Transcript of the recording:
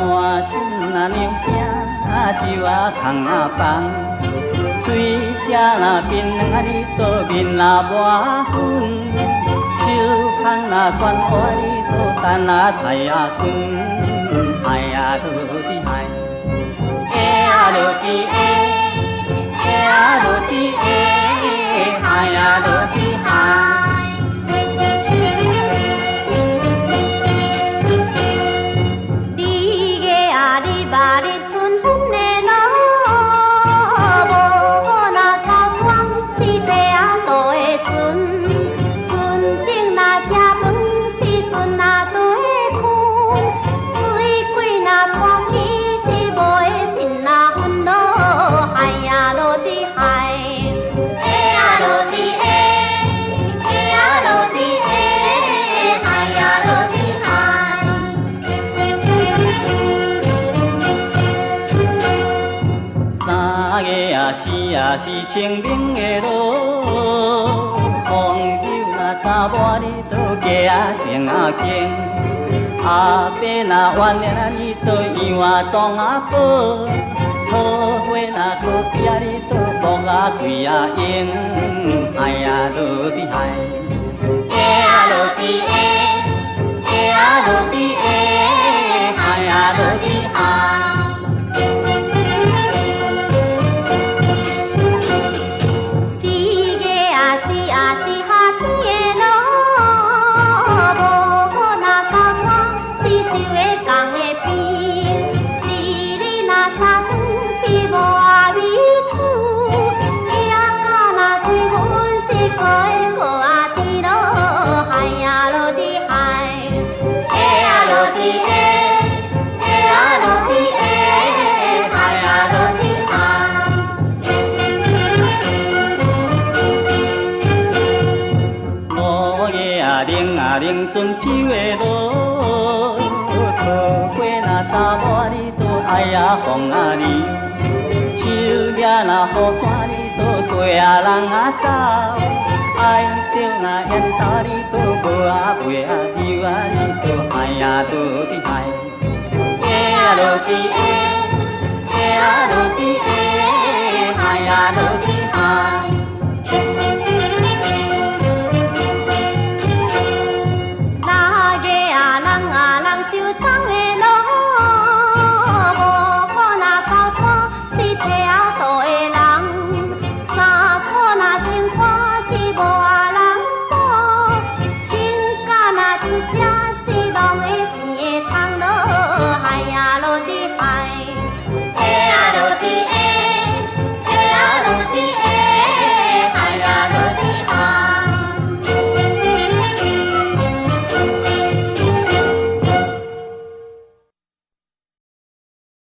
换心啊娘惊，酒啊空啊放，水食若冰啊你倒面啊抹粉，手空若酸花你倒等啊太啊滚，海啊落地海，哎啊落地哎，哎啊落地哎，海啊落地海。是啊是清明的路，朋友若打磨你倒家啊情啊经，阿伯若怨念啊你倒院啊当啊宝，桃花若靠边啊你倒木啊开啊用，哎呀落地海，哎呀落地哎，哎呀落地哎，哎呀落地海。冷春秋的路，桃花若打磨你都爱啊风啊流，树叶若雨伞你都跟啊人啊走，爱着若烟斗你都无啊陪啊流啊你都爱啊落地海，哎啊落地哎，哎啊落地。